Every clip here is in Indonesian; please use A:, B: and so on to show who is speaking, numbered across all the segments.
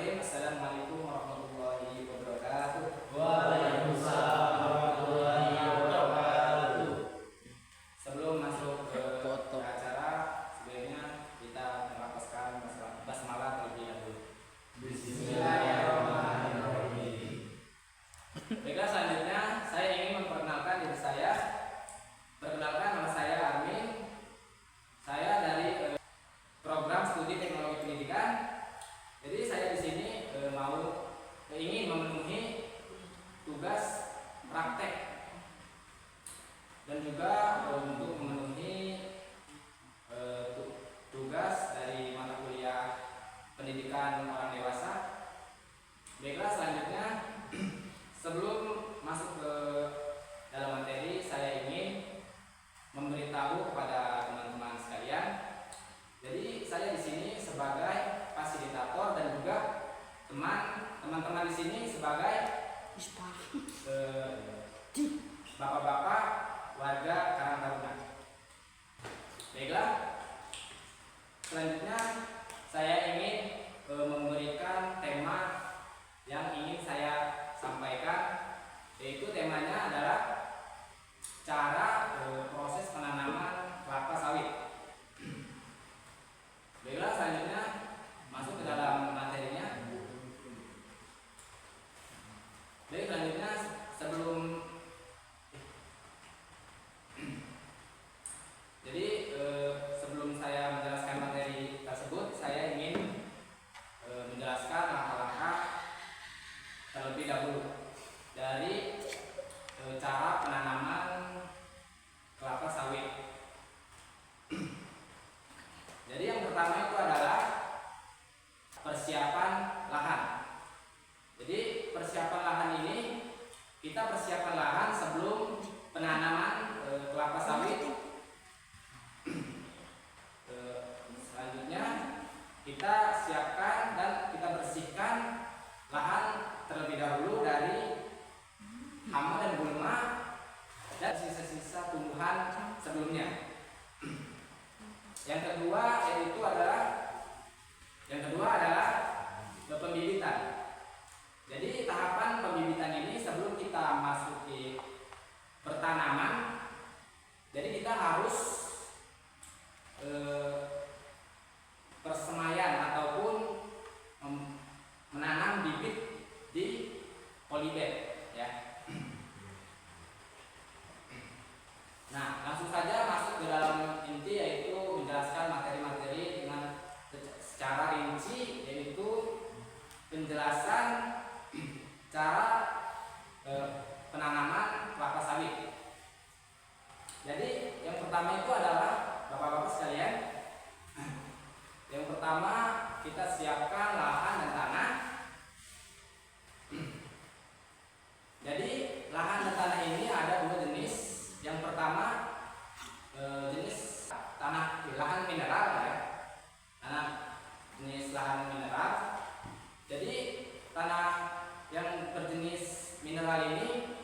A: Bismillahirrahmanirrahim. Assalamualaikum warahmatullahi wabarakatuh.
B: Waalaikumsalam warahmatullahi wabarakatuh.
A: Sebelum masuk ke acara, sebelumnya kita melafazkan basmalah terlebih dahulu.
B: Bismillahirrahmanirrahim.
A: Baiklah, selanjutnya saya ingin memperkenalkan diri saya. Perkenalkan, nama saya Armin. Saya dari program studi teknologi pendidikan. Jadi saya di sini ingin memenuhi tugas praktek dan juga untuk memenuhi tugas dari mata kuliah pendidikan orang dewasa. Baiklah, selanjutnya sebelum masuk ke dalam materi, saya ingin memberitahu kepada teman-teman sekalian. Jadi saya di sini sebagai fasilitator dan juga teman-teman di sini sebagai bapak-bapak warga Karang Taruna. Baiklah, selanjutnya saya ingin memberikan tema yang ingin saya sampaikan, yaitu temanya adalah cara proses penanaman kelapa sawit. Baiklah, selanjutnya masuk ke dalam materinya. Baik, selanjutnya sebelum saya menjelaskan materi tersebut, saya ingin menjelaskan langkah-langkah terlebih dahulu dari cara penanaman kelapa sawit. Jadi yang pertama itu adalah persiapan lahan. Jadi persiapan lahan ini, kita persiapan lahan sebelum penanaman kelapa sawit. Selanjutnya kita siapkan dan kita bersihkan lahan terlebih dahulu dari hama dan gulma dan sisa-sisa tumbuhan sebelumnya. Yang kedua adalah pembibitan. Jadi tahapan pembibitan ini sebelum kita masuki pertanaman, jadi kita harus persemaian ataupun menanam bibit di polybag, ya. Nah, langsung saja masuk ke dalam inti, yaitu menjelaskan materi-materi dengan secara rinci, yaitu penjelasan cara penanaman kelapa sawit. Jadi yang pertama itu adalah, bapak-bapak sekalian, yang pertama kita siapkan lahan dan tanah. Jadi lahan dan tanah ini ada dua jenis. Yang pertama jenis lahan mineral, ya. Jenis lahan mineral. Jadi tanah yang berjenis mineral ini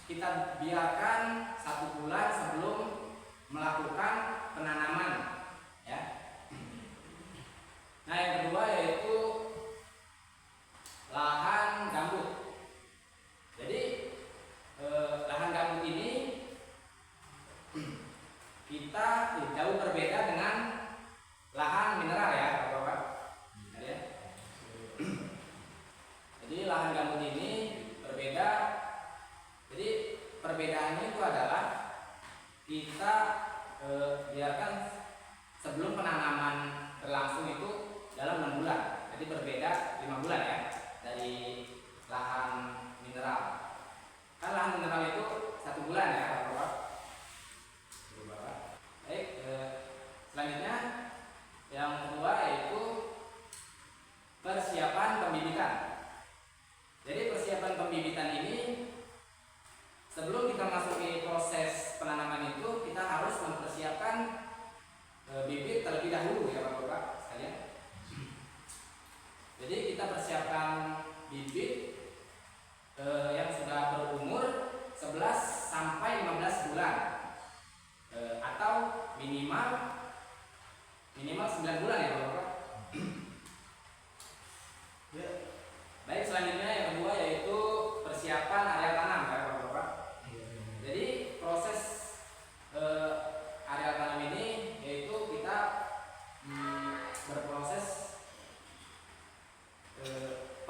A: kita biarkan 1 bulan sebelum melakukan penanaman, ya. Nah, yang kedua yaitu lahan gambut. Jadi lahan gambut ini kita jauh berbeda dengan lahan mineral, ya, Bapak-bapak. Ya. Jadi lahan gambut ini berbeda. Jadi perbedaannya itu adalah kita biarkan sebelum penanaman berlangsung itu dalam 6 bulan. Jadi berbeda 5 bulan, ya, dari lahan mineral. Kan lahan mineral itu 1 bulan, ya, Bapak. Baik, selanjutnya yang kedua yaitu persiapan pembibitan. Jadi persiapan pembibitan ini, sebelum kita masuki proses penanaman itu, kita harus mempersiapkan bibit terlebih dahulu, ya, Bapak-bapak sekalian. Jadi kita persiapkan bibit yang sudah berumur 11 sampai 15 bulan, atau minimal 9 bulan, ya, Bapak.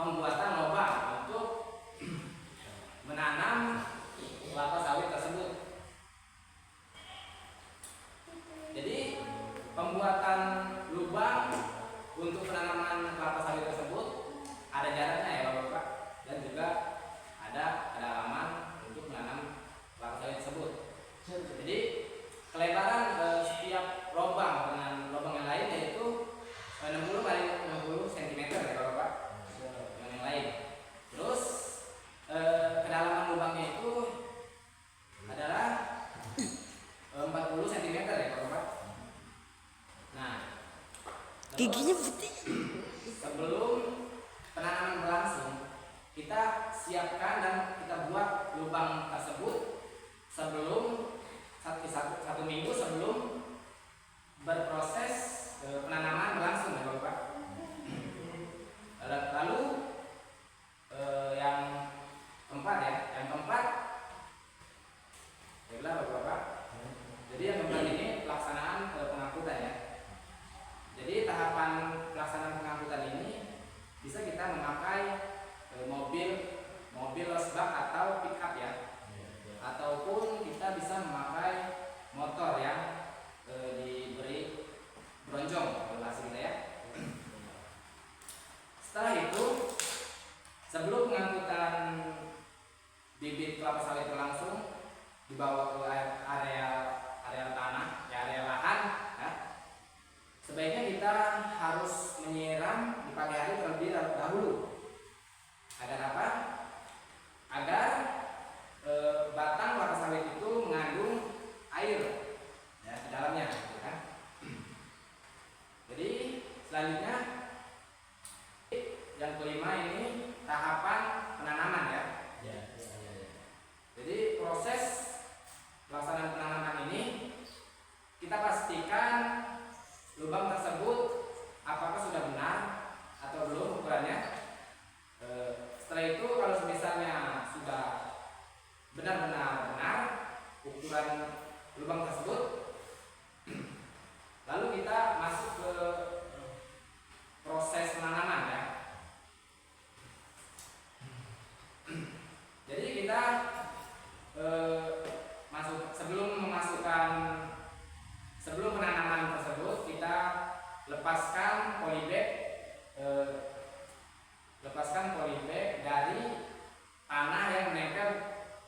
A: pembuatan lubang untuk menanam kelapa sawit tersebut. Jadi pembuatan lubang untuk penanaman kelapa sawit tersebut ada jaraknya ya Bapak-Bapak, dan juga ada kedalaman untuk menanam kelapa sawit tersebut. Jadi kelebaran setiap lubang dengan lubang yang lain yaitu 60 kali 60 cm ya Bapak-Bapak, dengan yang lain. Terus kedalaman lubangnya itu adalah 40 cm ya Bapak-Bapak. Nah,
C: Giginya putih.
A: sebelum penanaman berlangsung, kita siapkan dan kita buat lubang tersebut sebelum satu minggu sebelum berproses penanaman berlangsung ya Bapak. Lalu yang keempat ya, baiklah Bapak-Bapak. Jadi yang keempat ini pelaksanaan pengangkutan ya. Jadi tahapan pelaksanaan pengangkutan ini bisa kita memakai mobil losbak atau pick up ya, ataupun kita bisa memakai motor yang diberi bronjong bahasa kita ya. Setelah itu, sebelum pengangkutan bibit kelapa sawit berlangsung dibawa ke area tanah, ya area lahan ya, sebaiknya kita harus menyiram di pagi hari terlebih dahulu. Agar apa? Agar batang kelapa sawit itu mengandung air ya di dalamnya, gitu kan? Jadi selanjutnya yang kelima ini tahapan penanaman ya. Jadi proses pelaksanaan penanaman ini kita pastikan lubang tersebut apakah sudah benar atau belum ukurannya. Setelah itu kalau misalnya sudah benar-benar benar ukuran lubang tersebut, lalu kita masuk ke proses penanaman ya. Jadi kita sebelum penanaman tersebut kita lepaskan polybag dari tanah yang menempel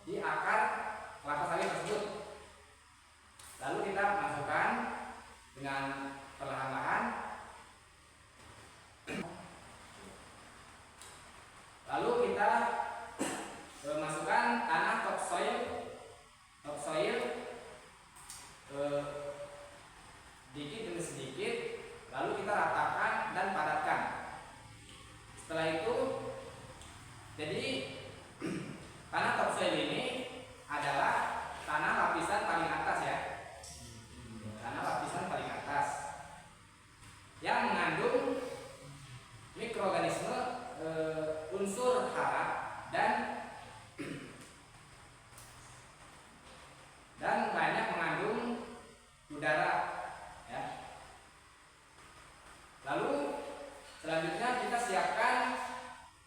A: di akar kelapa sawit tersebut. Lalu kita masukkan dengan perlahan-lahan. Lalu kita masukkan tanah topsoil sedikit demi sedikit, lalu kita ratakan dan padatkan. Setelah itu, jadi tanah topsoil ini adalah tanah lapisan paling atas ya, tanah lapisan paling atas yang mengandung mikroorganisme, unsur hara dan banyak mengandung udara ya. Lalu selanjutnya kita siapkan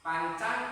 A: pancang